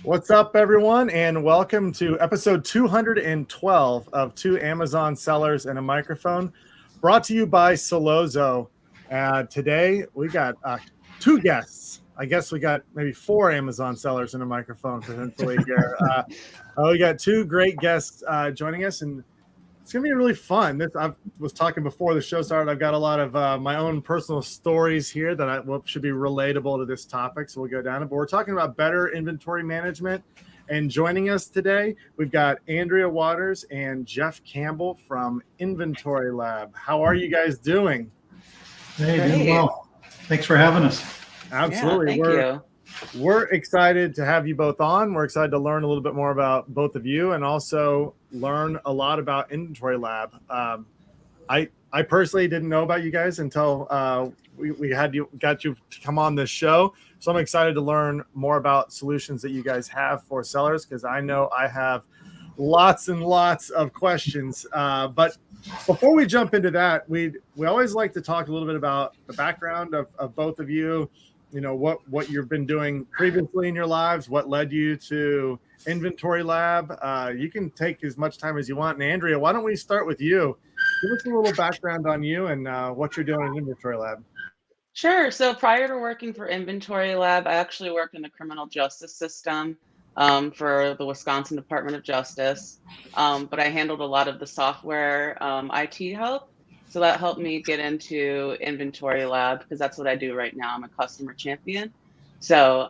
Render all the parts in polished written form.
What's up, everyone, and welcome to episode 212 of Two Amazon Sellers and a Microphone, brought to you by Solozo. Today, we got two guests. I guess we got maybe four Amazon sellers and a microphone potentially here. We got two great guests joining us, and it's gonna be really fun. I was talking before the show started. I've got a lot of my own personal stories here that should be relatable to this topic. So we'll go down it. But we're talking about better inventory management. And joining us today, we've got Andrea Waters and Jeff Campbell from InventoryLab. How are you guys doing? Hey, doing well. Thanks for having us. Absolutely. Yeah, We're excited to have you both on. We're excited to learn a little bit more about both of you and also learn a lot about InventoryLab. I personally didn't know about you guys until we got you to come on this show. So I'm excited to learn more about solutions that you guys have for sellers, because I know I have lots and lots of questions. But before we jump into that, we always like to talk a little bit about the background of both of you. You know, what you've been doing previously in your lives, what led you to InventoryLab. You can take as much time as you want. And Andrea, why don't we start with you? Give us a little background on you and what you're doing in InventoryLab. Sure. So prior to working for InventoryLab, I actually worked in the criminal justice system for the Wisconsin Department of Justice. But I handled a lot of the software IT help. So that helped me get into InventoryLab, because that's what I do right now. I'm a customer champion. So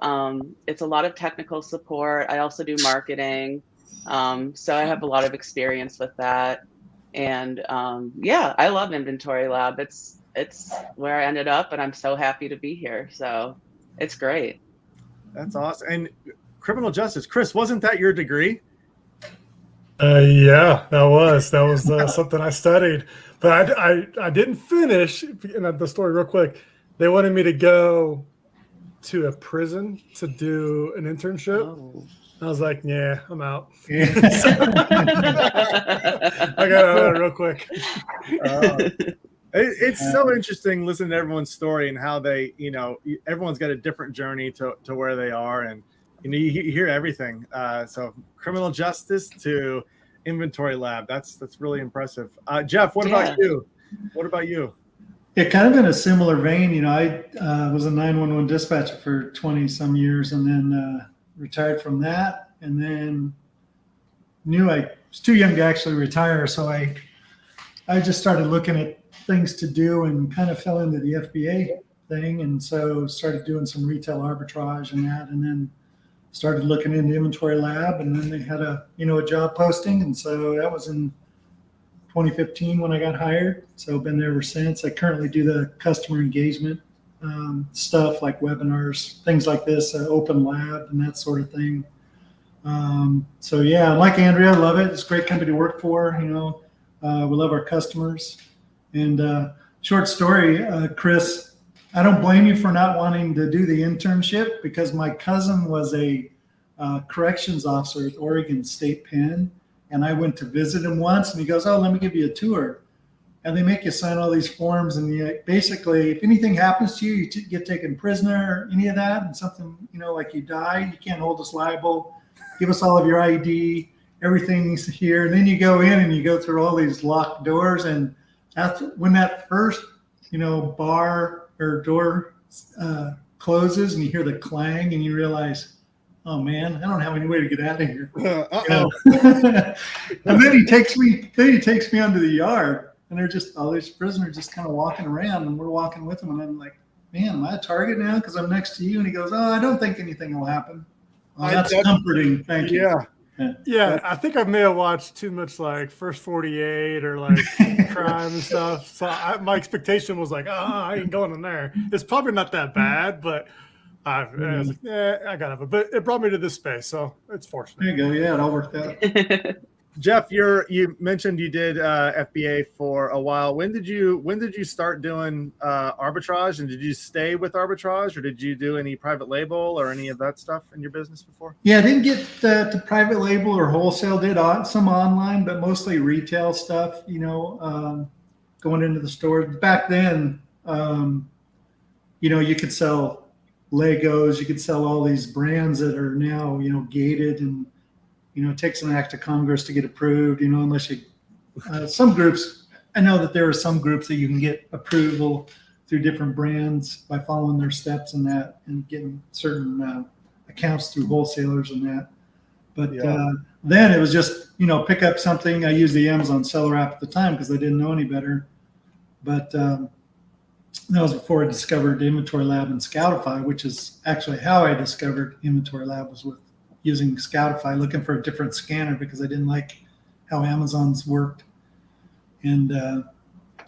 it's a lot of technical support. I also do marketing. So I have a lot of experience with that. And yeah, I love InventoryLab. It's where I ended up, and I'm so happy to be here. So it's great. That's awesome. And criminal justice, Chris, wasn't that your degree? Yeah, that was something I studied, but I didn't finish. And the story real quick, they wanted me to go to a prison to do an internship. Oh. I was like, yeah, I'm out. I got out of that real quick. It's so interesting listening to everyone's story and how they, everyone's got a different journey to where they are. And, you hear everything. So criminal justice to InventoryLab. That's really impressive. Jeff, what about you? What about you? Yeah, kind of in a similar vein. I was a 911 dispatcher for 20 some years, and then retired from that, and then knew I was too young to actually retire. So I just started looking at things to do and kind of fell into the FBA thing. And so started doing some retail arbitrage and that, and then started looking into InventoryLab, and then they had a job posting. And so that was in 2015 when I got hired. So I've been there ever since. I currently do the customer engagement stuff like webinars, things like this, open lab and that sort of thing. So yeah, like Andrea, I love it. It's a great company to work for. We love our customers. And short story, Chris, I don't blame you for not wanting to do the internship, because my cousin was a corrections officer at Oregon State Pen, and I went to visit him once, and he goes, "Oh, let me give you a tour." And they make you sign all these forms, and basically, if anything happens to you, you get taken prisoner, or any of that, and something, like you die, you can't hold us liable. Give us all of your ID, everything's here. And then you go in and you go through all these locked doors, and that's when that first, bar or door closes, and you hear the clang, and you realize, oh man, I don't have any way to get out of here. And then he takes me onto the yard, and they're just all these prisoners just kind of walking around, and we're walking with them, and I'm like, man, am I a target now because I'm next to you? And he goes, oh, I don't think anything will happen. Well, that's comforting. Thank you. Yeah, I think I may have watched too much like First 48 or like crime and stuff. So my expectation was like, I ain't going in there. It's probably not that bad, but I was like, I got it. But it brought me to this space, so it's fortunate. There you go. Yeah, it all worked out. Jeff, you mentioned you did FBA for a while. When did you start doing arbitrage, and did you stay with arbitrage, or did you do any private label or any of that stuff in your business before? Yeah, I didn't get to private label or wholesale. Did some online, but mostly retail stuff. Going into the stores back then. You could sell Legos. You could sell all these brands that are now, gated, and, it takes an act of Congress to get approved, unless you, some groups, I know that there are some groups that you can get approval through different brands by following their steps and that, and getting certain accounts through wholesalers and that. But Yeah. then it was just, pick up something. I used the Amazon seller app at the time because I didn't know any better. But that was before I discovered InventoryLab and Scoutify, which is actually how I discovered InventoryLab, was with using Scoutify, looking for a different scanner because I didn't like how Amazon's worked. And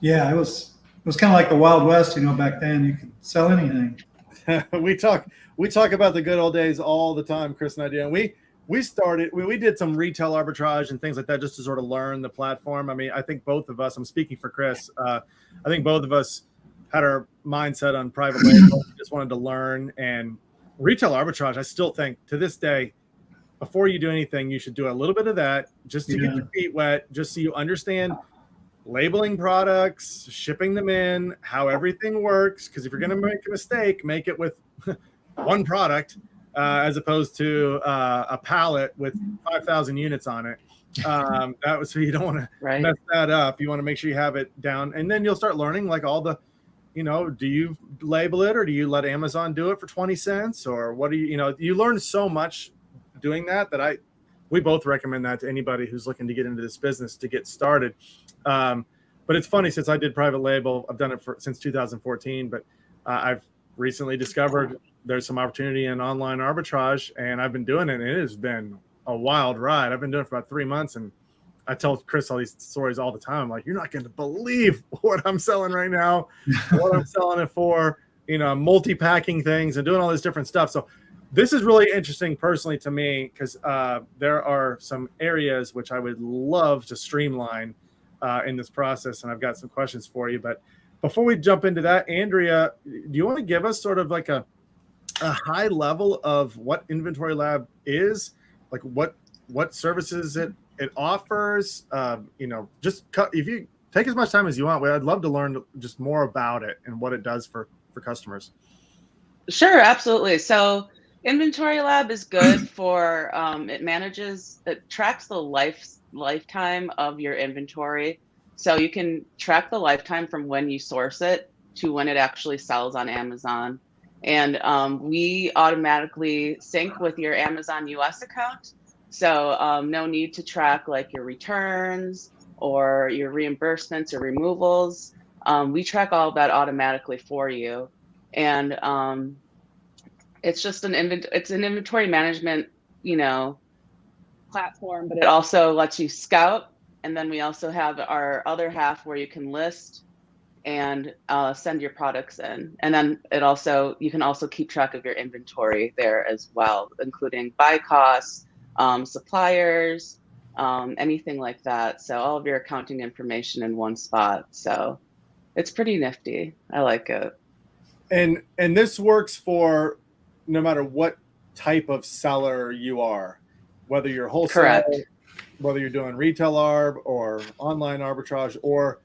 yeah, it was kind of like the Wild West, back then. You could sell anything. we talk about the good old days all the time, Chris and I do. And we did some retail arbitrage and things like that just to sort of learn the platform. I mean, I think both of us, I'm speaking for Chris, I think both of us had our mindset on private label. We just wanted to learn. And retail arbitrage, I still think to this day, before you do anything, you should do a little bit of that just to get your feet wet, just so you understand labeling products, shipping them in, how everything works. Because if you're going to make a mistake, make it with one product as opposed to a pallet with 5,000 units on it. That was, so you don't want to mess that up. You want to make sure you have it down, and then you'll start learning like all the, do you label it or do you let Amazon do it for 20 cents or what do you, you learn so much doing that we both recommend that to anybody who's looking to get into this business to get started. But it's funny, since I did private label, I've done it since 2014, but I've recently discovered there's some opportunity in online arbitrage, and I've been doing it, and it has been a wild ride. I've been doing it for about 3 months, and I tell Chris all these stories all the time. I'm like, you're not going to believe what I'm selling right now, what I'm selling it for, multi-packing things and doing all this different stuff. So this is really interesting personally to me, because there are some areas which I would love to streamline in this process, and I've got some questions for you. But before we jump into that, Andrea, do you want to give us sort of like a high level of what InventoryLab is, like what services it offers? Just if you take as much time as you want, I'd love to learn just more about it and what it does for customers. Sure, absolutely. So InventoryLab is good for it tracks the lifetime of your inventory. So you can track the lifetime from when you source it to when it actually sells on Amazon. And we automatically sync with your Amazon US account. So no need to track like your returns or your reimbursements or removals. We track all of that automatically for you. And it's just an inventory management, platform, but it also lets you scout. And then we also have our other half where you can list and send your products in. And then you can also keep track of your inventory there as well, including buy costs, suppliers, anything like that. So all of your accounting information in one spot. So it's pretty nifty. I like it. And this works for no matter what type of seller you are, whether you're wholesale, correct, whether you're doing retail arb or online arbitrage or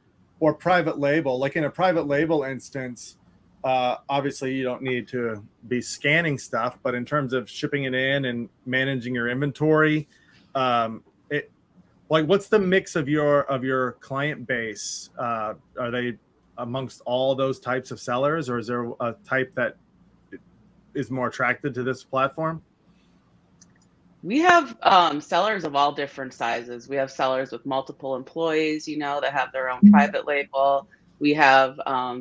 private label. Like in a private label instance, obviously you don't need to be scanning stuff, but in terms of shipping it in and managing your inventory, what's the mix of your client base? Are they amongst all those types of sellers, or is there a type that is more attracted to this platform? We have sellers of all different sizes. We have sellers with multiple employees, that have their own private label. We have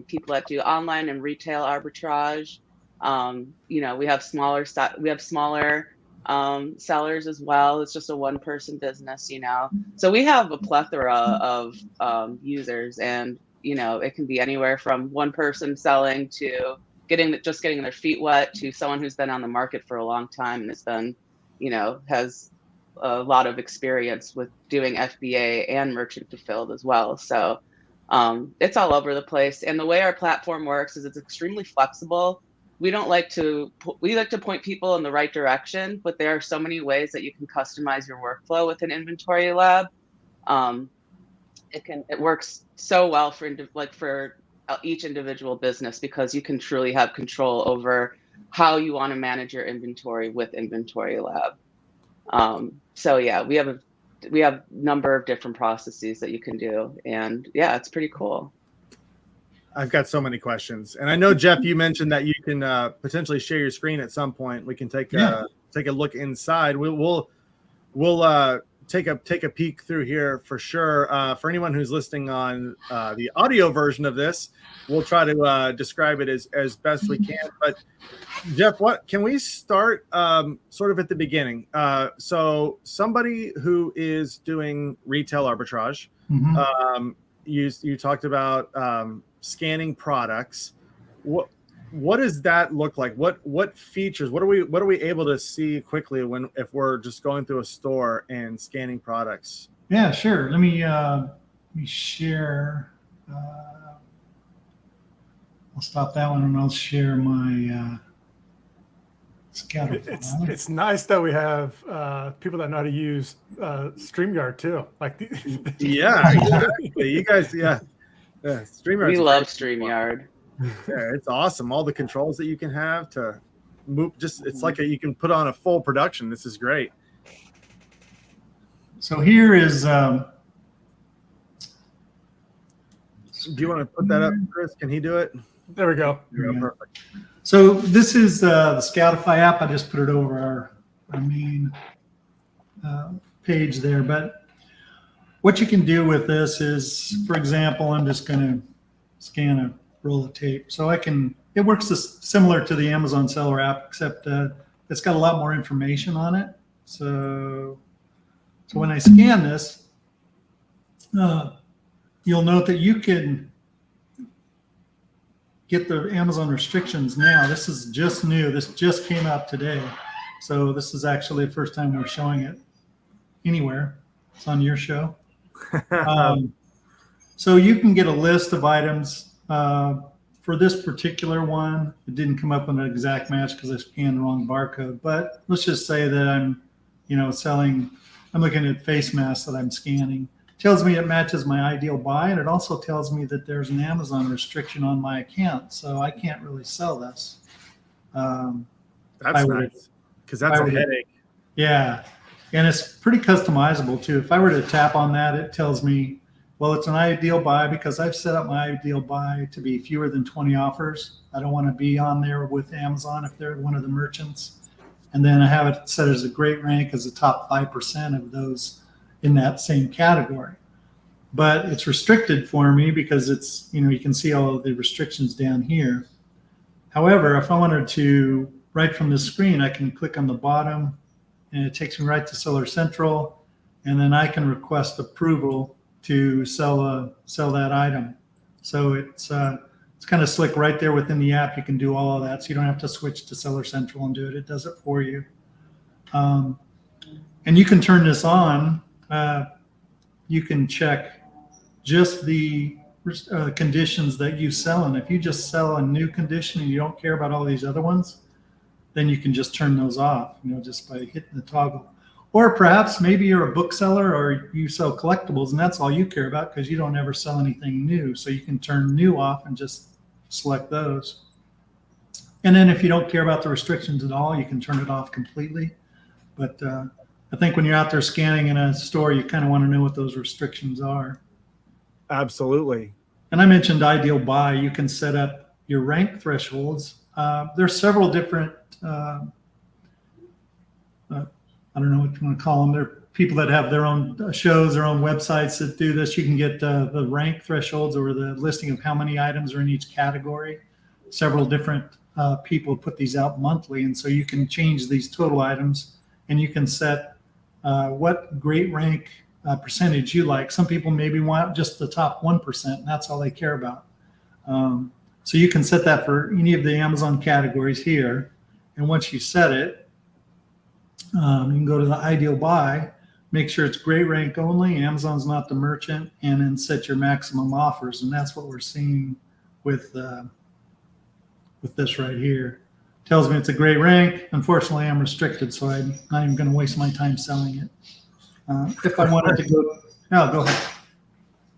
people that do online and retail arbitrage. We have smaller sellers as well. It's just a one-person business, So we have a plethora of users, and it can be anywhere from one person selling to getting their feet wet to someone who's been on the market for a long time and has been, has a lot of experience with doing FBA and merchant fulfilled as well. So it's all over the place. And the way our platform works is it's extremely flexible. We like to point people in the right direction, but there are so many ways that you can customize your workflow with an InventoryLab. It works so well for each individual business, because you can truly have control over how you want to manage your inventory with InventoryLab. So yeah, we have a number of different processes that you can do, and yeah, it's pretty cool. I've got so many questions, and I know Jeff, you mentioned that you can potentially share your screen at some point. We can take a look inside. We'll take a peek through here for sure. For anyone who's listening on the audio version of this, we'll try to describe it as best we can. But Jeff, what can we start sort of at the beginning? So somebody who is doing retail arbitrage, you talked about scanning products. What does that look like? What features? What are we able to see quickly if we're just going through a store and scanning products? Yeah, sure. Let me share. I'll stop that one and I'll share my Scoutify. It's nice that we have people that know how to use StreamYard too. Like yeah, exactly. You guys, yeah. StreamYard. We love StreamYard. Yeah, it's awesome. All the controls that you can have to move. It's like you can put on a full production. This is great. So here is. Do you want to put that up, Chris? Can he do it? There we go. Yeah, perfect. So this is the Scoutify app. I just put it over our main page there. But what you can do with this is, for example, I'm just going to scan a roll of tape. So it works similar to the Amazon Seller app, except it's got a lot more information on it. So when I scan this, you'll note that you can get the Amazon restrictions now. This is just new. This just came out today. So this is actually the first time we're showing it anywhere. It's on your show. So you can get a list of items. For this particular one, it didn't come up with an exact match because I scanned the wrong barcode. But let's just say that I'm looking at face masks that I'm scanning. It tells me it matches my ideal buy, and it also tells me that there's an Amazon restriction on my account, so I can't really sell this. That's nice, because that's a headache. Yeah, and it's pretty customizable too. If I were to tap on that, it tells me, well, it's an ideal buy because I've set up my ideal buy to be fewer than 20 offers. I don't want to be on there with Amazon if they're one of the merchants. And then I have it set as a great rank as the top 5% of those in that same category. But it's restricted for me because it's, you can see all of the restrictions down here. However, if I wanted to, right from the screen, I can click on the bottom and it takes me right to Seller Central. And then I can request approval to sell that item. So it's kind of slick right there within the app. You can do all of that, so you don't have to switch to Seller Central and do it. It does it for you. And you can turn this on. You can check just the conditions that you sell. And if you just sell a new condition and you don't care about all these other ones, then you can just turn those off, just by hitting the toggle. Or perhaps maybe you're a bookseller or you sell collectibles and that's all you care about because you don't ever sell anything new. So you can turn new off and just select those. And then if you don't care about the restrictions at all, you can turn it off completely. But I think when you're out there scanning in a store, you kind of want to know what those restrictions are. Absolutely. And I mentioned ideal buy. You can set up your rank thresholds. There's several different I don't know what you want to call them. They're people that have their own shows, their own websites that do this. You can get the rank thresholds or the listing of how many items are in each category. Several different people put these out monthly. And so you can change these total items and you can set what great rank percentage you like. Some people maybe want just the top 1% and that's all they care about. So you can set that for any of the Amazon categories here. And once you set it, you can go to the ideal buy, make sure it's great rank only, Amazon's not the merchant, and then set your maximum offers. And that's what we're seeing with this right here. Tells me it's a great rank. Unfortunately, I'm restricted, so I'm not even going to waste my time selling it. If I wanted to go ahead.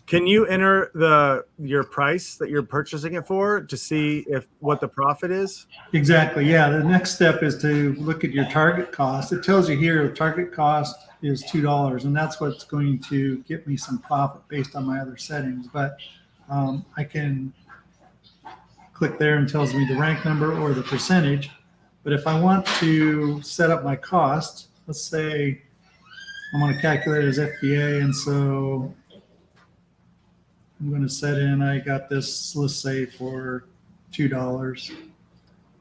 Can you enter your price that you're purchasing it for to see what the profit is? Exactly. Yeah. The next step is to look at your target cost. It tells you here the target cost is $2, and that's what's going to get me some profit based on my other settings. But I can click there and tells me the rank number or the percentage. But if I want to set up my cost, let's say I want to calculate it as FBA, and so I'm going to set in, I got this, let's say for $2.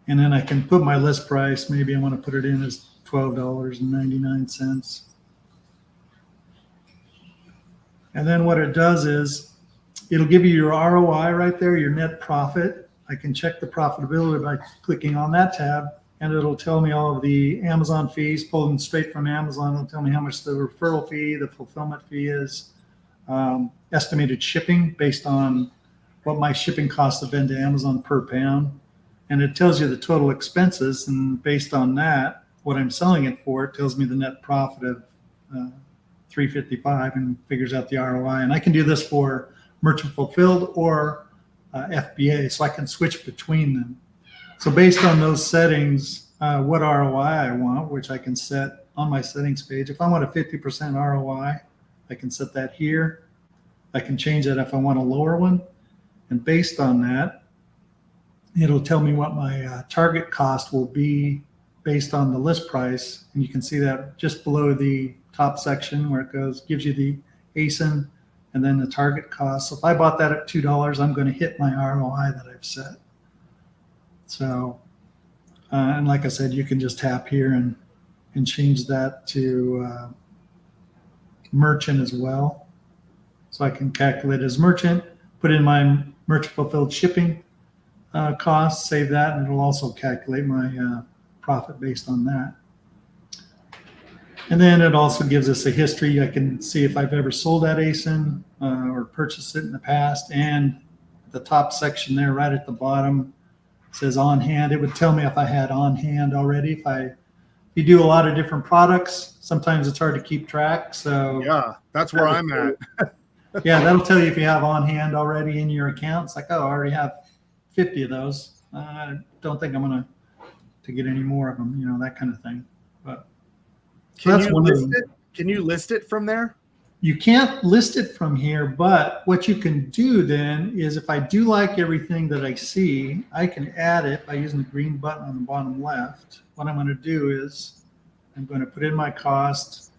And then I can put my list price. Maybe I want to put it in as $12.99. And then what it does is it'll give you your ROI right there, your net profit. I can check the profitability by clicking on that tab, and it'll tell me all of the Amazon fees, pulling straight from Amazon. It'll tell me how much the referral fee, the fulfillment fee is, estimated shipping based on what my shipping costs have been to Amazon per pound. And it tells you the total expenses, and based on that, what I'm selling it for, it tells me the net profit of $3.55 and figures out the ROI. And I can do this for merchant fulfilled or FBA, so I can switch between them. So based on those settings, what ROI I want, which I can set on my settings page. If I want a 50% ROI, I can set that here. I can change that if I want a lower one. And based on that, it'll tell me what my target cost will be based on the list price. And you can see that just below the top section where it gives you the ASIN and then the target cost. So if I bought that at $2, I'm going to hit my ROI that I've set. So, and like I said, you can just tap here and change that to merchant as well. So I can calculate as merchant, put in my merchant fulfilled shipping cost, save that, and it'll also calculate my profit based on that. And then it also gives us a history. I can see if I've ever sold that ASIN or purchased it in the past. And the top section there, right at the bottom, says on hand. It would tell me if I had on hand already. If you do a lot of different products, sometimes it's hard to keep track. So yeah, that's where I'm at. Yeah, that'll tell you if you have on hand already in your account. It's like, oh, I already have 50 of those. I don't think I'm going to get any more of them, that kind of thing. But can you list it from there? You can't list it from here, but what you can do then is if I do like everything that I see, I can add it by using the green button on the bottom left. What I'm going to do is I'm going to put in my cost,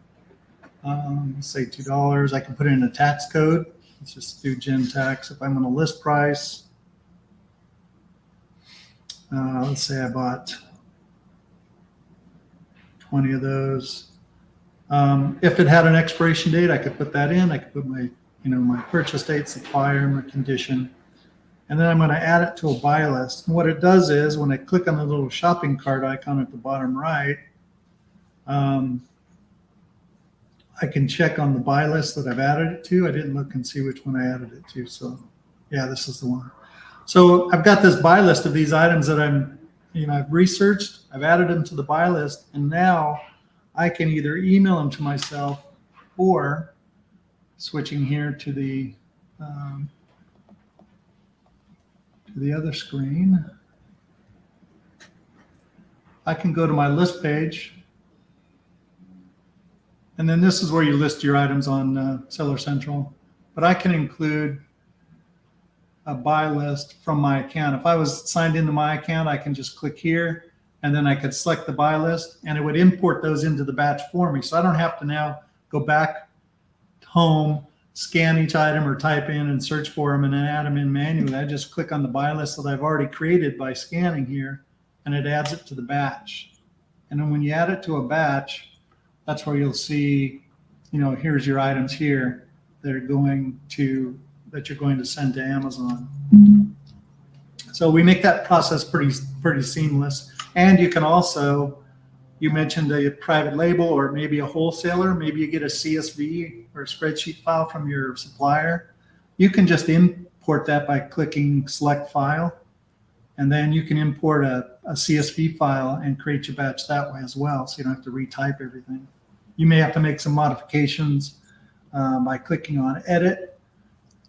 say $2. I can put in a tax code. Let's just do gen tax. If I'm going to list price, let's say I bought 20 of those. If it had an expiration date, I could put that in. I could put my, my purchase date, supplier, my condition, and then I'm going to add it to a buy list. And what it does is when I click on the little shopping cart icon at the bottom right, I can check on the buy list that I've added it to. I didn't look and see which one I added it to. So yeah, this is the one. So I've got this buy list of these items that I've researched, I've added them to the buy list, and now I can either email them to myself or switching here to the other screen. I can go to my list page, and then this is where you list your items on Seller Central. But I can include a buy list from my account. If I was signed into my account, I can just click here, and then I could select the buy list, and it would import those into the batch for me. So I don't have to now go back home, scan each item, or type in and search for them and then add them in manually. I just click on the buy list that I've already created by scanning here, and it adds it to the batch. And then when you add it to a batch, that's where you'll see, here's your items here that you're going to send to Amazon. So we make that process pretty seamless. And you can also, you mentioned a private label or maybe a wholesaler. Maybe you get a CSV or a spreadsheet file from your supplier. You can just import that by clicking select file. And then you can import a CSV file and create your batch that way as well. So you don't have to retype everything. You may have to make some modifications by clicking on edit.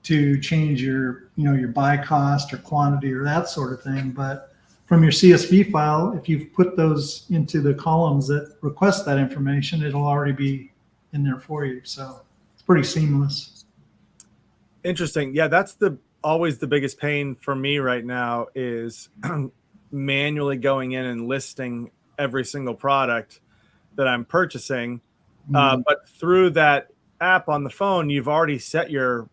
to change your, your buy cost or quantity or that sort of thing. But from your CSV file, if you've put those into the columns that request that information, it'll already be in there for you. So it's pretty seamless. Interesting. Yeah, that's always the biggest pain for me right now is manually going in and listing every single product that I'm purchasing. But through that app on the phone, you've already set your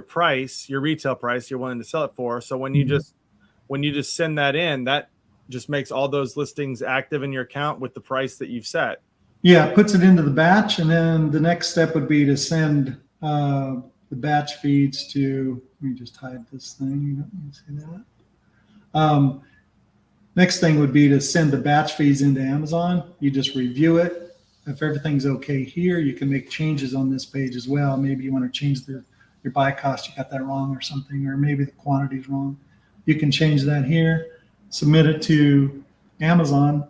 price, your retail price you're willing to sell it for. So when you just send that in, that just makes all those listings active in your account with the price that you've set. Yeah, it puts it into the batch, and then the next step would be to send the batch feeds to. Let me just hide this thing. You don't see that. Next thing would be to send the batch feeds into Amazon. You just review it. If everything's okay here, you can make changes on this page as well. Maybe you want to change your buy cost. You got that wrong or something, or maybe the quantity's wrong. You can change that here, submit it to Amazon,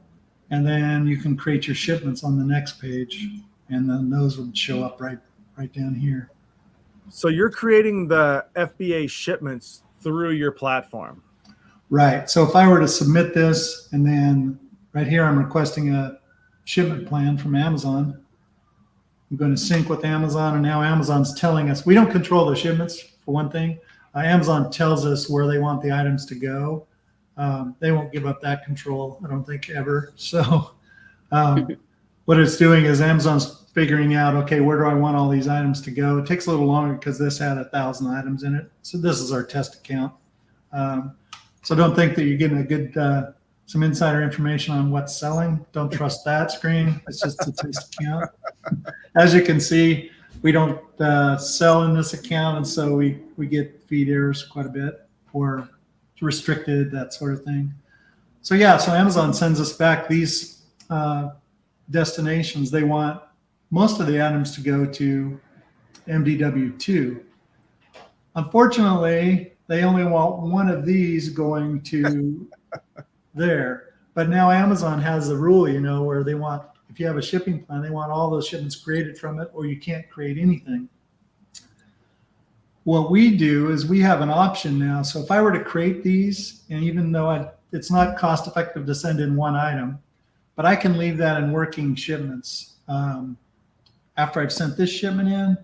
and then you can create your shipments on the next page, and then those would show up right down here. So you're creating the FBA shipments through your platform. Right. So if I were to submit this, and then right here I'm requesting a shipment plan from Amazon, I'm going to sync with Amazon, and now Amazon's telling us, we don't control the shipments for one thing. Amazon tells us where they want the items to go. They won't give up that control, I don't think, ever. So what it's doing is Amazon's figuring out, okay, where do I want all these items to go? It takes a little longer because this had 1,000 items in it. So this is our test account. So don't think that you're getting a good some insider information on what's selling. Don't trust that screen. It's just a test account. As you can see, we don't sell in this account, and so we get feed errors quite a bit, or restricted, that sort of thing. So yeah, so Amazon sends us back these destinations. They want most of the items to go to MDW2. Unfortunately, they only want one of these going to there. But now Amazon has a rule, where they want, if you have a shipping plan, they want all those shipments created from it, or you can't create anything. What we do is we have an option now. So if I were to create these, and even though it's not cost effective to send in one item, but I can leave that in working shipments. After I've sent this shipment in,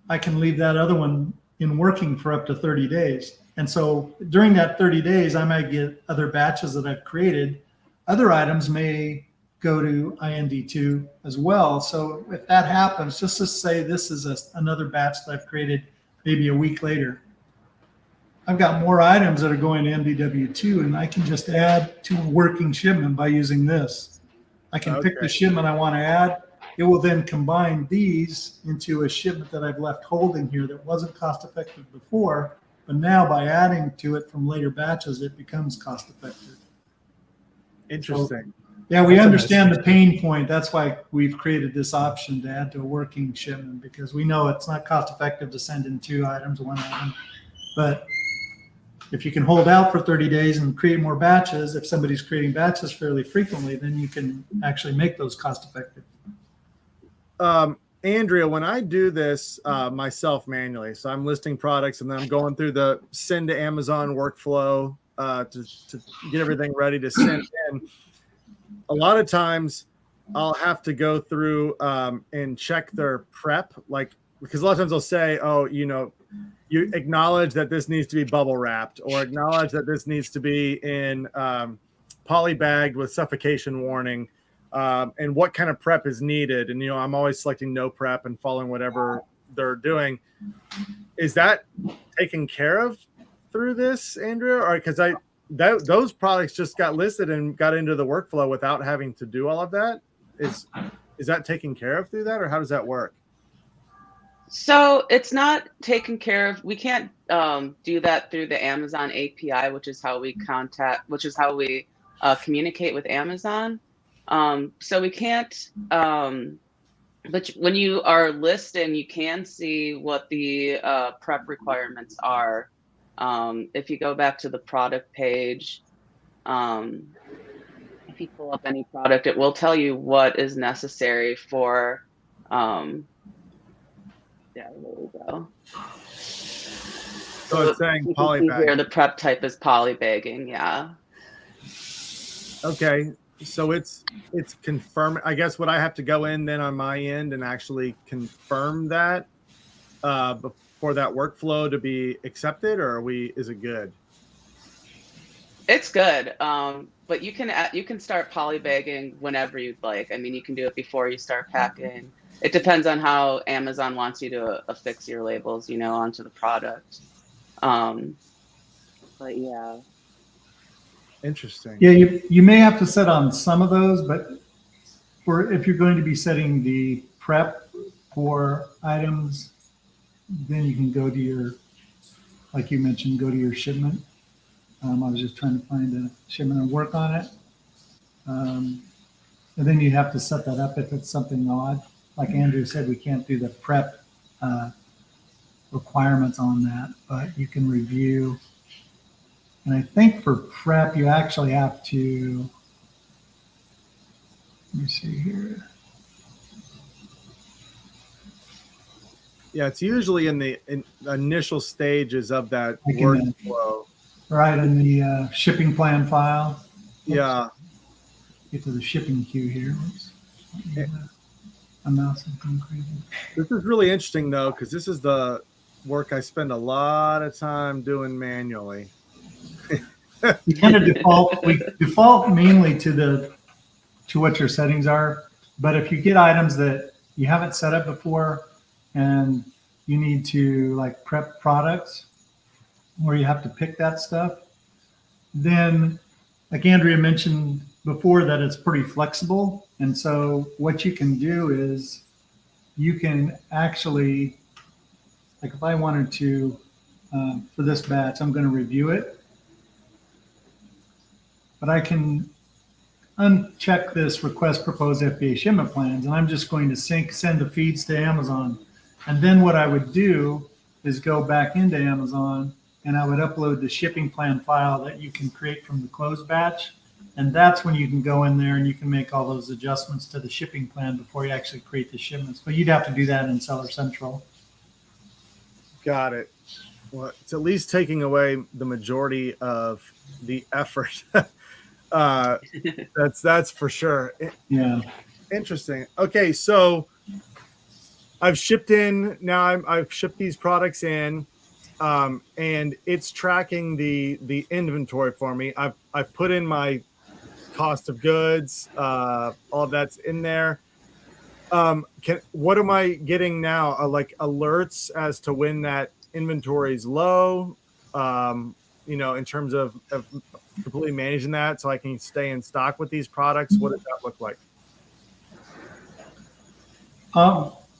I can leave that other one in working for up to 30 days. And so during that 30 days, I might get other batches that I've created. Other items may go to IND2 as well. So if that happens, just to say this is another batch that I've created maybe a week later, I've got more items that are going to MDW2, and I can just add to a working shipment by using this. I can pick the shipment I want to add. It will then combine these into a shipment that I've left holding here that wasn't cost effective before, but now by adding to it from later batches, it becomes cost effective. Interesting. So, yeah, we understand the pain point. That's why we've created this option to add to a working shipment, because we know it's not cost effective to send in two items, one item. But if you can hold out for 30 days and create more batches, if somebody's creating batches fairly frequently, then you can actually make those cost effective. Andrea, when I do this myself manually, so I'm listing products and then I'm going through the send to Amazon workflow to get everything ready to send in. A lot of times I'll have to go through and check their prep, because a lot of times they'll say, oh, you acknowledge that this needs to be bubble wrapped, or acknowledge that this needs to be in polybagged with suffocation warning. And what kind of prep is needed. And, I'm always selecting no prep and following whatever they're doing. Is that taken care of through this, Andrea? Or because those products just got listed and got into the workflow without having to do all of that. Is that taken care of through that, or how does that work? So it's not taken care of. We can't do that through the Amazon API, which is how we communicate with Amazon. So we can't, but when you are listing, you can see what the prep requirements are. If you go back to the product page, if you pull up any product, it will tell you what is necessary for, yeah, there we go. So it's saying you can see polybag. here the prep type is polybagging. Yeah. Okay, so it's confirm. I guess would I have to go in then on my end and actually confirm that before that workflow to be accepted, or is it good? It's good. But you can start polybagging whenever you'd like. I mean, you can do it before you start packing. It depends on how Amazon wants you to affix your labels, onto the product. But yeah. Interesting. Yeah, you may have to set on some of those, but if you're going to be setting the prep for items, then you can go to your, like you mentioned, go to your shipment. I was just trying to find a shipment and work on it. And then you have to set that up if it's something odd. Like Andrew said, we can't do the prep requirements on that, but you can review. And I think for prep, you actually have to, let me see here. Yeah, it's usually in the initial stages of that I can, workflow. Right, in the shipping plan file. Yeah. Get to the shipping queue here. I'm now something crazy. This is really interesting though, because this is the work I spend a lot of time doing manually. We kind of default mainly to what your settings are. But if you get items that you haven't set up before and you need to like prep products where you have to pick that stuff, then like Andrea mentioned before, that it's pretty flexible. And so what you can do is you can actually, like if I wanted to, for this batch, I'm going to review it, but I can uncheck this request proposed FBA shipment plans, and I'm just going to send the feeds to Amazon. And then what I would do is go back into Amazon and I would upload the shipping plan file that you can create from the closed batch. And that's when you can go in there and you can make all those adjustments to the shipping plan before you actually create the shipments. But you'd have to do that in Seller Central. Got it. Well, it's at least taking away the majority of the effort. That's for sure. Yeah. Interesting. Okay, so I've shipped in now. I've shipped these products in, and it's tracking the inventory for me. I've put in my cost of goods. All of that's in there. What am I getting now? Like alerts as to when that inventory is low. In terms of completely managing that, so I can stay in stock with these products. What does that look like?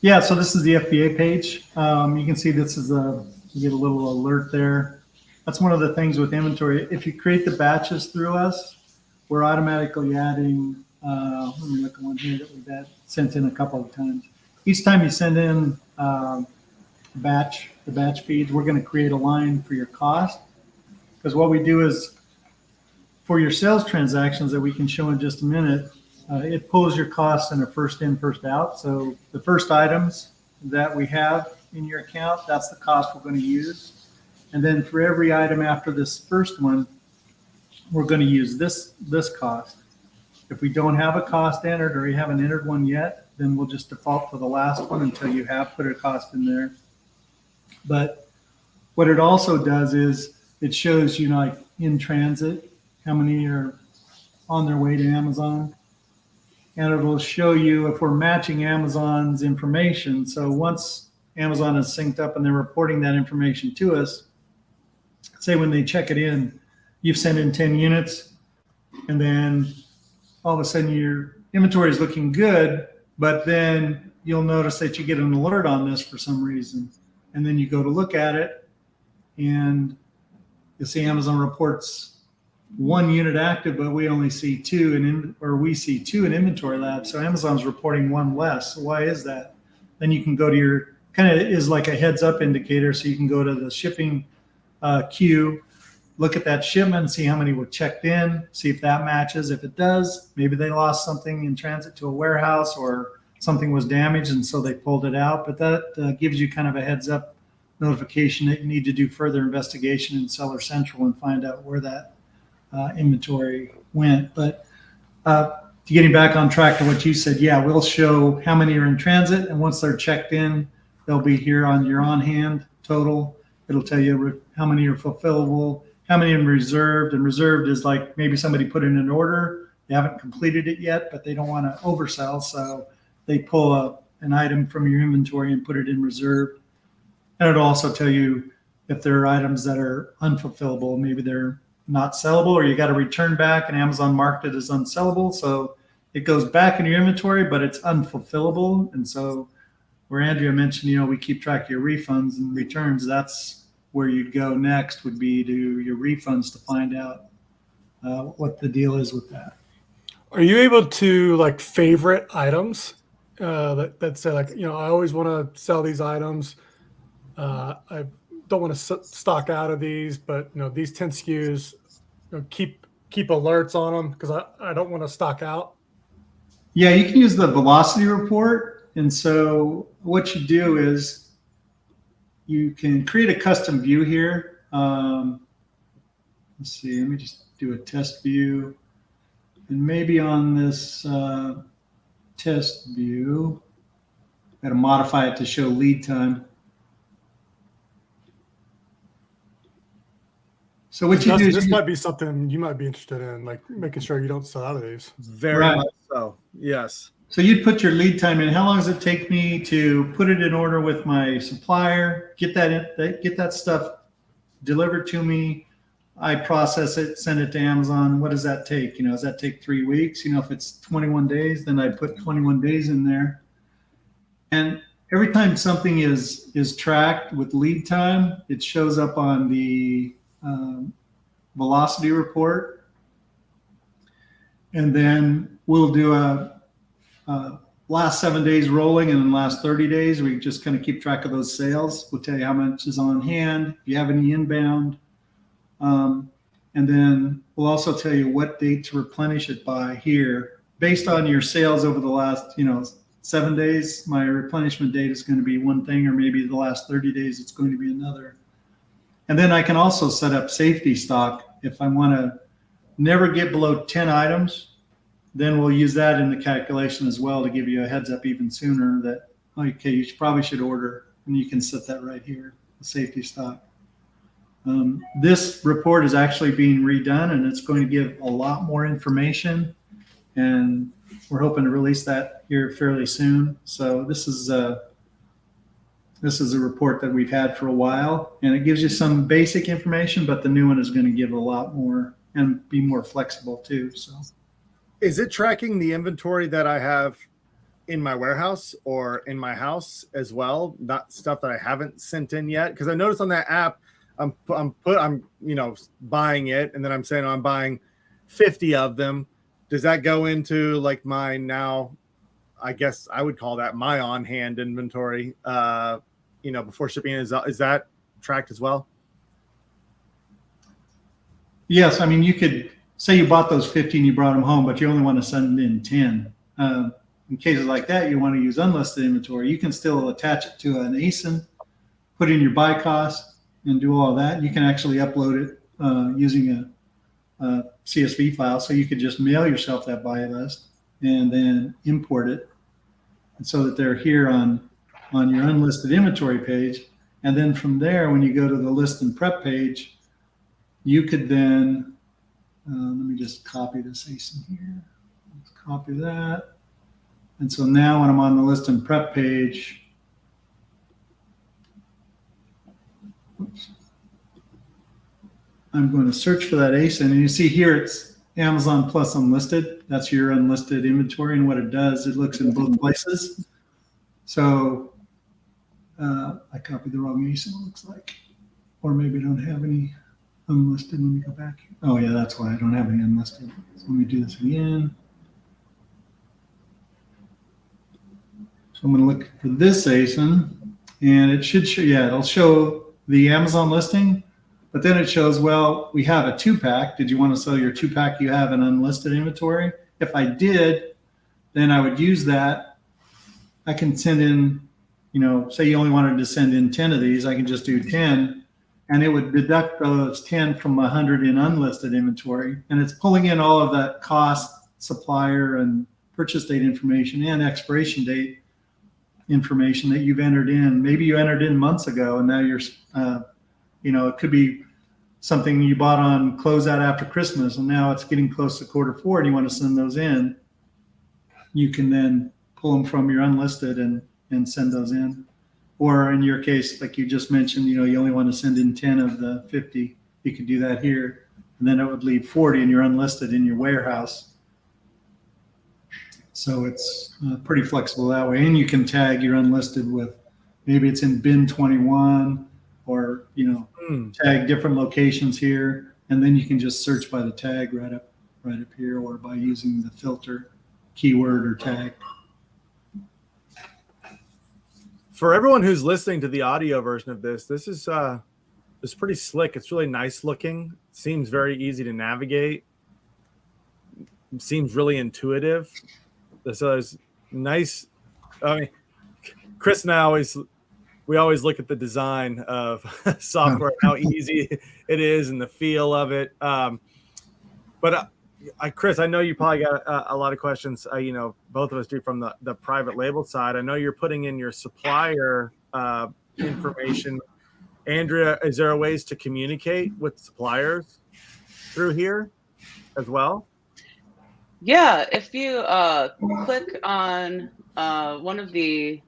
Yeah, so this is the FBA page. You can see this is you get a little alert there. That's one of the things with inventory. If you create the batches through us, we're automatically adding, let me look at one here that we've sent in a couple of times. Each time you send in the batch feeds, we're going to create a line for your cost. Because what we do is for your sales transactions that we can show in just a minute, it pulls your costs in a first in, first out. So the first items that we have in your account, that's the cost we're going to use. And then for every item after this first one, we're going to use this cost. If we don't have a cost entered or you haven't entered one yet, then we'll just default to the last one until you have put a cost in there. But what it also does is it shows you like in transit, how many are on their way to Amazon. And it'll show you if we're matching Amazon's information. So once Amazon is synced up and they're reporting that information to us, say when they check it in, you've sent in 10 units, and then all of a sudden your inventory is looking good, but then you'll notice that you get an alert on this for some reason. And then you go to look at it, and you'll see Amazon reports 1 unit active, but we only see 2 we see 2 in InventoryLab. So Amazon's reporting 1 less. So why is that? Then you can go to your, kind of is like a heads up indicator. So you can go to the shipping queue, look at that shipment, see how many were checked in, see if that matches. If it does, maybe they lost something in transit to a warehouse or something was damaged and so they pulled it out. But that gives you kind of a heads up notification that you need to do further investigation in Seller Central and find out where that inventory went. But getting back on track to what you said, yeah, we'll show how many are in transit, and once they're checked in, they'll be here on your on-hand total. It'll tell you how many are fulfillable, how many are reserved, and reserved is like maybe somebody put in an order, they haven't completed it yet, but they don't want to oversell, so they pull up an item from your inventory and put it in reserved. And it'll also tell you if there are items that are unfulfillable, maybe they're not sellable, or you got to return back and Amazon marked it as unsellable. So it goes back in your inventory, but it's unfulfillable. And so where Andrea mentioned, we keep track of your refunds and returns, that's where you'd go next, would be to your refunds to find out what the deal is with that. Are you able to like favorite items that say like, I always want to sell these items. I don't want to stock out of these, but these 10 SKUs, keep alerts on them because I don't want to stock out. Yeah, you can use the velocity report. And so what you do is you can create a custom view here. Let's see, let me just do a test view. And maybe on this test view, got to modify it to show lead time. So what you do is this might be something you might be interested in, like making sure you don't sell out of these. Very much so. Yes. So you'd put your lead time in. How long does it take me to put it in order with my supplier, get that stuff delivered to me? I process it, send it to Amazon. What does that take? Does that take 3 weeks? If it's 21 days, then I put 21 days in there. And every time something is tracked with lead time, it shows up on the velocity report. And then we'll do a last 7 days rolling, and then last 30 days, we just kind of keep track of those sales. We'll tell you how much is on hand, if you have any inbound. And then we'll also tell you what date to replenish it by here. Based on your sales over the last, 7 days, my replenishment date is going to be one thing, or maybe the last 30 days, it's going to be another. And then I can also set up safety stock. If I want to never get below 10 items, then we'll use that in the calculation as well to give you a heads up even sooner that, okay, you probably should order, and you can set that right here, the safety stock. This report is actually being redone, and it's going to give a lot more information, and we're hoping to release that here fairly soon. So this is a report that we've had for a while, and it gives you some basic information, but the new one is going to give a lot more and be more flexible too. So is it tracking the inventory that I have in my warehouse or in my house as well? Not stuff that I haven't sent in yet? Because I noticed on that app, I'm buying it, and then I'm saying I'm buying 50 of them. Does that go into like my now, I guess I would call that my on-hand inventory, before shipping? Is that tracked as well? Yes. I mean, you could say you bought those 50 and you brought them home, but you only want to send in 10. In cases like that, you want to use unlisted inventory. You can still attach it to an ASIN, put in your buy cost, and do all that. You can actually upload it using a CSV file. So you could just mail yourself that buy list and then import it, and so that they're here on your unlisted inventory page. And then from there, when you go to the list and prep page, you could then, let me just copy this ASIN here. Let's copy that. And so now when I'm on the list and prep page, I'm going to search for that ASIN, and you see here it's Amazon plus unlisted. That's your unlisted inventory, and what it does, it looks in both places. So I copied the wrong ASIN, it looks like, or maybe I don't have any unlisted. Let me go back here. Oh yeah, that's why I don't have any unlisted. So let me do this again. So I'm going to look for this ASIN, and it should show, it'll show the Amazon listing, but then it shows, well, we have a 2-pack. Did you want to sell your 2-pack you have in unlisted inventory? If I did, then I would use that. I can send in say you only wanted to send in 10 of these, I can just do 10, and it would deduct those 10 from 100 in unlisted inventory. And it's pulling in all of that cost, supplier, and purchase date information and expiration date information that you've entered in. Maybe you entered in months ago, and now you're, it could be something you bought on closeout after Christmas, and now it's getting close to Q4 and you want to send those in. You can then pull them from your unlisted and send those in. Or in your case, like you just mentioned, you only want to send in 10 of the 50. You could do that here. And then it would leave 40 in your unlisted in your warehouse. So it's pretty flexible that way. And you can tag your unlisted with, maybe it's in bin 21, or, tag different locations here. And then you can just search by the tag right up here, or by using the filter keyword or tag. For everyone who's listening to the audio version of this is pretty slick. It's really nice looking. Seems very easy to navigate. Seems really intuitive. So it's nice. I mean, Chris and I we always look at the design of software, how easy it is, and the feel of it. But Chris, I know you probably got a lot of questions. Both of us do from the private label side. I know you're putting in your supplier information. Andrea, is there ways to communicate with suppliers through here as well? Yeah, if you click on one of the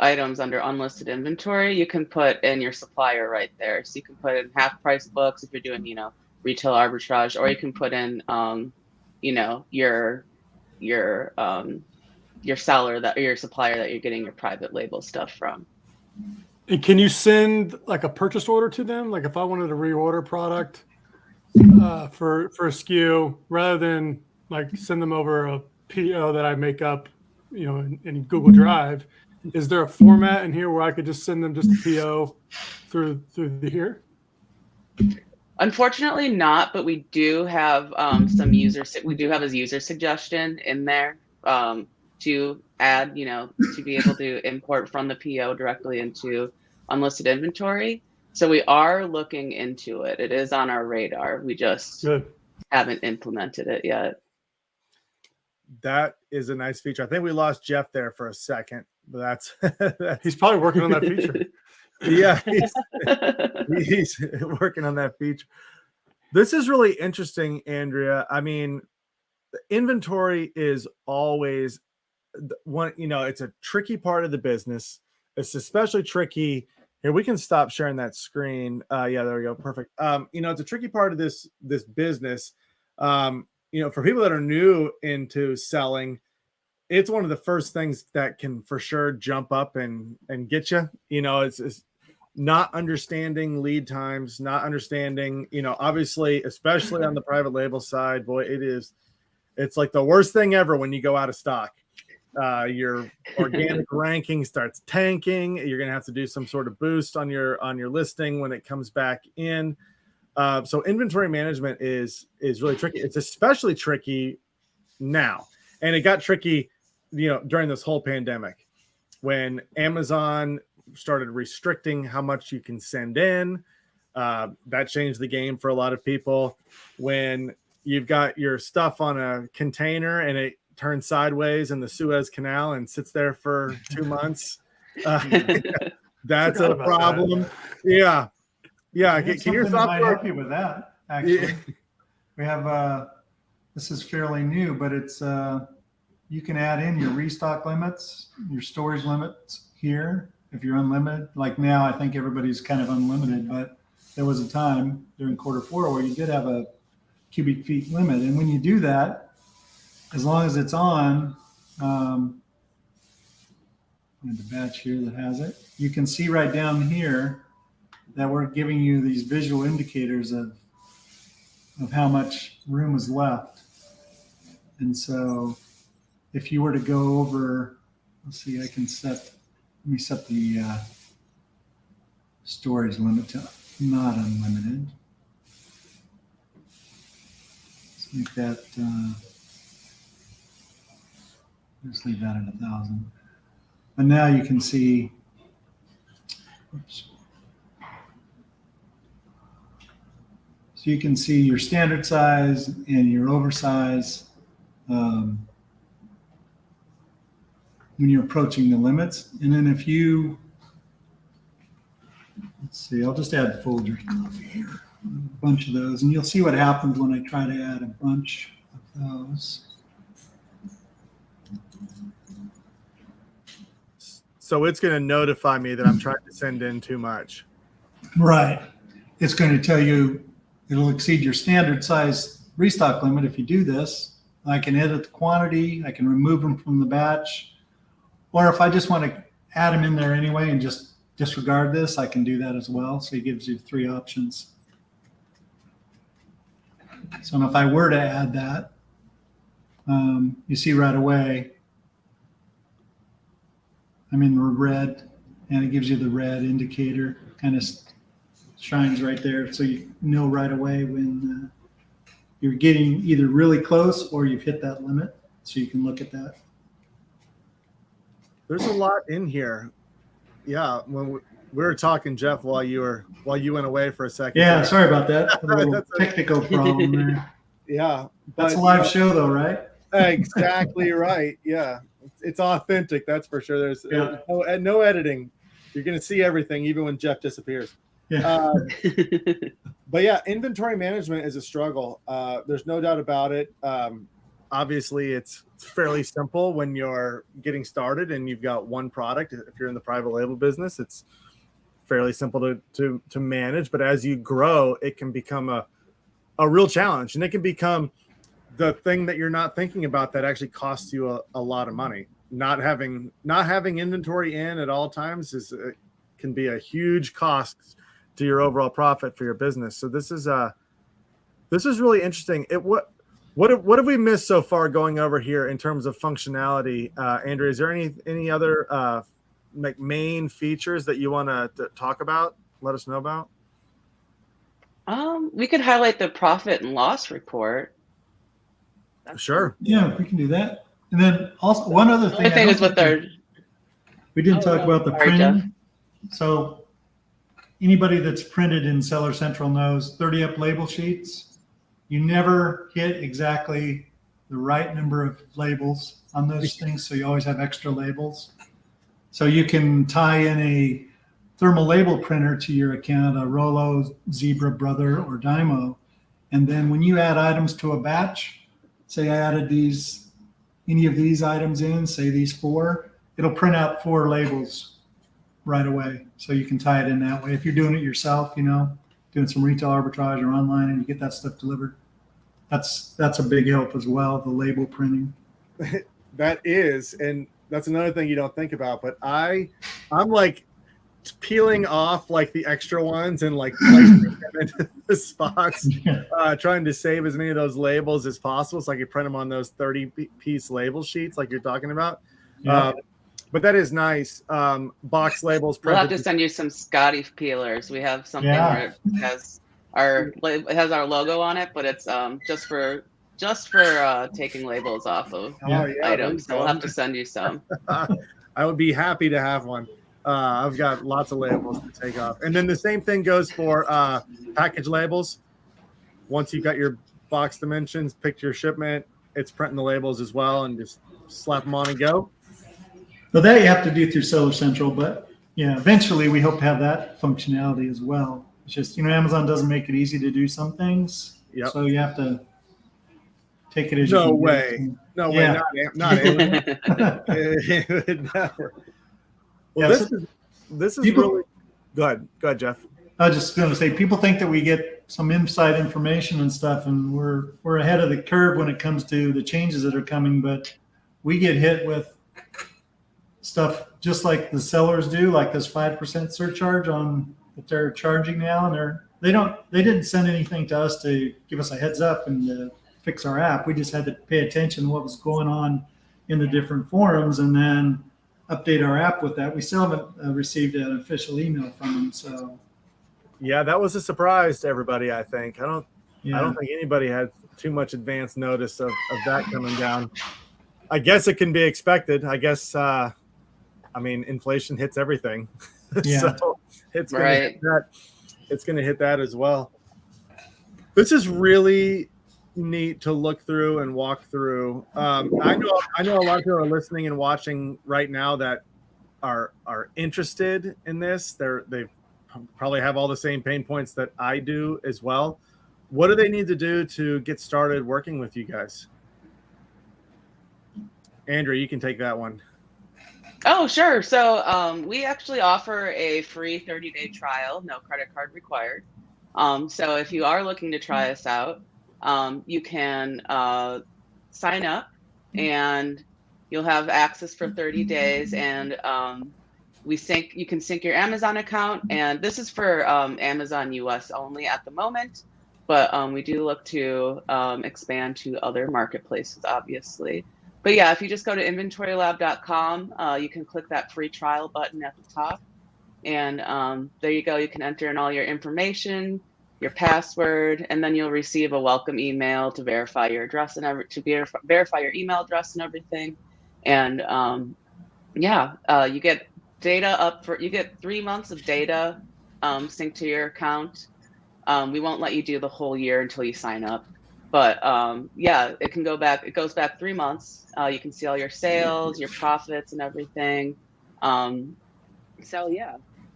items under unlisted inventory, you can put in your supplier right there. So you can put in half price books if you're doing, retail arbitrage, or you can put in, your seller your supplier that you're getting your private label stuff from. And can you send like a purchase order to them? Like if I wanted to reorder product for a SKU, rather than like send them over a PO that I make up, in Google Drive, is there a format in here where I could just send them just a PO through here? Unfortunately not, but we do have we do have a user suggestion in there to add, to be able to import from the PO directly into unlisted inventory. So we are looking into it. It is on our radar. We just haven't implemented it yet. That is a nice feature. I think we lost Jeff there for a second, but that's he's probably working on that feature. Yeah, he's working on that feature. This is really interesting, Andrea. I mean, the inventory is always one, it's a tricky part of the business. It's especially tricky. Here, we can stop sharing that screen. Yeah, there we go. Perfect. It's a tricky part of this business. For people that are new into selling, it's one of the first things that can for sure jump up and get you. It's not understanding lead times, not understanding, obviously, especially on the private label side, boy, it's like the worst thing ever when you go out of stock. Your organic ranking starts tanking. You're going to have to do some sort of boost on your listing when it comes back in. So inventory management is really tricky. It's especially tricky now. And it got tricky, during this whole pandemic when Amazon started restricting how much you can send in. That changed the game for a lot of people. When you've got your stuff on a container and it turns sideways in the Suez Canal and sits there for 2 months, that's a problem. That. Yeah. Can your software might help you with that? Actually, we have this is fairly new, but it's you can add in your restock limits, your storage limits here if you're unlimited. Like now, I think everybody's kind of unlimited, but there was a time during Q4 where you did have a cubic feet limit, and when you do that, as long as it's on, I have the batch here that has it. You can see right down here that we're giving you these visual indicators of how much room is left. And so if you were to go over, let's see, let me set the storage limit to not unlimited. Let's make that, just leave that at 1,000. But now you can see, oops. So you can see your standard size and your oversize when you're approaching the limits. And then if you, let's see, I'll just add folders here, a bunch of those, and you'll see what happens when I try to add a bunch of those. So it's going to notify me that I'm trying to send in too much. Right. It's going to tell you it'll exceed your standard size restock limit if you do this. I can edit the quantity. I can remove them from the batch. Or if I just want to add them in there anyway and just disregard this, I can do that as well. So it gives you 3 options. So if I were to add that, you see right away, I'm in the red, and it gives you the red indicator, kind of shines right there. So you know right away when you're getting either really close or you've hit that limit. So you can look at that. There's a lot in here. Yeah, when we were talking, Jeff, while you went away for a second. Yeah, sorry about that. A little technical problem there. Yeah, that's a live show, though, right? Exactly right. Yeah, it's authentic. That's for sure. There's no editing. You're going to see everything, even when Jeff disappears. Yeah. But yeah, inventory management is a struggle. There's no doubt about it. Obviously, it's fairly simple when you're getting started and you've got one product. If you're in the private label business, it's fairly simple to manage. But as you grow, it can become a real challenge, and it can become the thing that you're not thinking about that actually costs you a lot of money. Not having inventory in at all times can be a huge cost to your overall profit for your business. So this is really interesting. What have we missed so far going over here in terms of functionality? Andrea, is there any other main features that you want to talk about? Let us know about. We could highlight the profit and loss report. Sure. Yeah, we can do that. And then also one other thing. The thing is with their. We didn't talk about the sorry, printing. Jeff. So anybody that's printed in Seller Central knows 30 up label sheets. You never hit exactly the right number of labels on those things, so you always have extra labels. So you can tie in a thermal label printer to your account, a Rollo, Zebra, Brother, or Dymo. And then when you add items to a batch, say I added any of these items in, say these 4, it'll print out 4 labels right away. So you can tie it in that way. If you're doing it yourself, doing some retail arbitrage or online and you get that stuff delivered, that's a big help as well, the label printing. That is, and that's another thing you don't think about, but I'm like peeling off like the extra ones and like placing them into the spots, trying to save as many of those labels as possible so I can print them on those 30-piece label sheets like you're talking about. Yeah. But that is nice. Box labels. We'll have to send you some Scotty peelers. We have something where it has our logo on it, but it's just for taking labels off of items. So we'll have to send you some. I would be happy to have one. I've got lots of labels to take off. And then the same thing goes for package labels. Once you've got your box dimensions, picked your shipment, it's printing the labels as well and just slap them on and go. Well, that you have to do through Seller Central, but eventually we hope to have that functionality as well. It's just, Amazon doesn't make it easy to do some things. Yep. So you have to take it as no you way. No way. Not Amazon. It would never. Well, this is really good. Go ahead, Jeff. I was just going to say, people think that we get some inside information and stuff, and we're ahead of the curve when it comes to the changes that are coming, but we get hit with stuff just like the sellers do, like this 5% surcharge on that they're charging now, and they didn't send anything to us to give us a heads up and fix our app. We just had to pay attention to what was going on in the different forums and then update our app with that. We still haven't received an official email from them. So yeah, that was a surprise to everybody. I think I don't think anybody had too much advance notice of that coming down. I guess it can be expected. I guess I mean, inflation hits everything. Yeah. So it's going to Right. hit that. It's going to hit that as well. This is really neat to look through and walk through. I know a lot of people are listening and watching right now that are interested in this. They probably have all the same pain points that I do as well. What do they need to do to get started working with you guys? Andrea, you can take that one. Oh, sure. So we actually offer a free 30-day trial, no credit card required. So if you are looking to try us out, you can sign up and you'll have access for 30 days. And you can sync your Amazon account. And this is for Amazon US only at the moment. But we do look to expand to other marketplaces, obviously. But yeah, if you just go to InventoryLab.com, you can click that free trial button at the top. And there you go. You can enter in all your information, your password, and then you'll receive a welcome email to verify your address and verify your email address and everything. And you get you get 3 months of data synced to your account. We won't let you do the whole year until you sign up. But it can go back. It goes back 3 months. You can see all your sales, your profits, and everything. Sign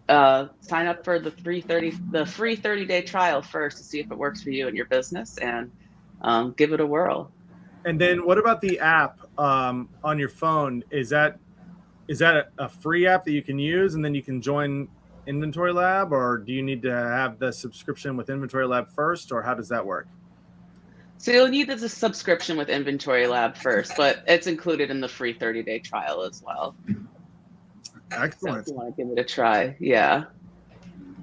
up for the free 30-day trial first to see if it works for you and your business, and give it a whirl. And then what about the app on your phone? Is that a free app that you can use, and then you can join Inventory Lab, or do you need to have the subscription with Inventory Lab first, or how does that work? So you'll need a subscription with Inventory Lab first, but it's included in the free 30-day trial as well. Excellent. So if you want to give it a try, yeah.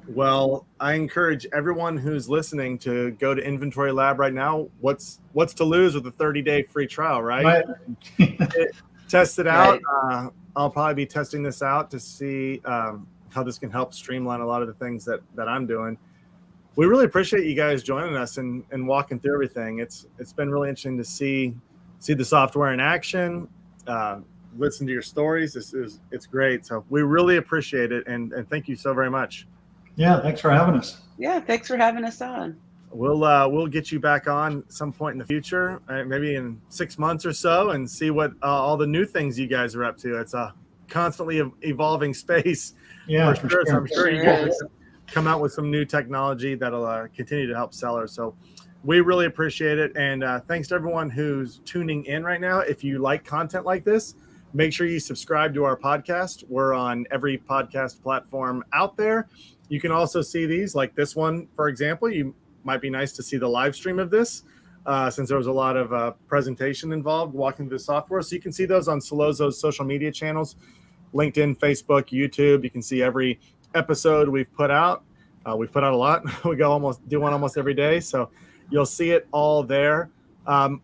Well, I encourage everyone who's listening to go to Inventory Lab right now. What's to lose with a 30-day free trial, right? Test it out. Right. I'll probably be testing this out to see how this can help streamline a lot of the things that I'm doing. We really appreciate you guys joining us and walking through everything. It's been really interesting to see the software in action, listen to your stories. It's great. So we really appreciate it, and thank you so very much. Yeah, thanks for having us. Yeah, thanks for having us on. We'll get you back on some point in the future, maybe in 6 months or so, and see what all the new things you guys are up to. It's a constantly evolving space. Yeah, for sure. So I'm sure you guys is. come out with some new technology that'll continue to help sellers. So we really appreciate it. And thanks to everyone who's tuning in right now. If you like content like this, make sure you subscribe to our podcast. We're on every podcast platform out there. You can also see these, like this one, for example. You might be nice to see the live stream of this since there was a lot of presentation involved walking through the software. So you can see those on Solozo's social media channels, LinkedIn, Facebook, YouTube. You can see every episode we've put out. We've put out a lot. We do one almost every day. So you'll see it all there.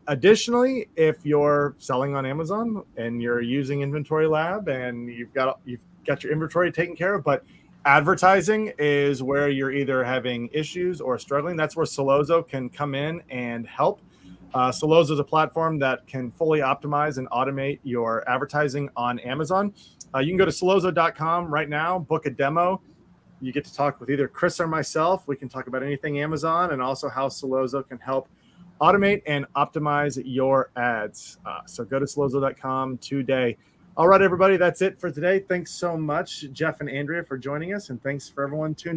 Additionally, if you're selling on Amazon and you're using Inventory Lab and you've got your inventory taken care of, but advertising is where you're either having issues or struggling, that's where Solozo can come in and help. Solozo is a platform that can fully optimize and automate your advertising on Amazon. You can go to Solozo.com right now, book a demo. You get to talk with either Chris or myself. We can talk about anything Amazon and also how Solozo can help automate and optimize your ads. So go to Solozo.com today. All right, everybody, that's it for today. Thanks so much, Jeff and Andrea, for joining us, and thanks for everyone tuning in.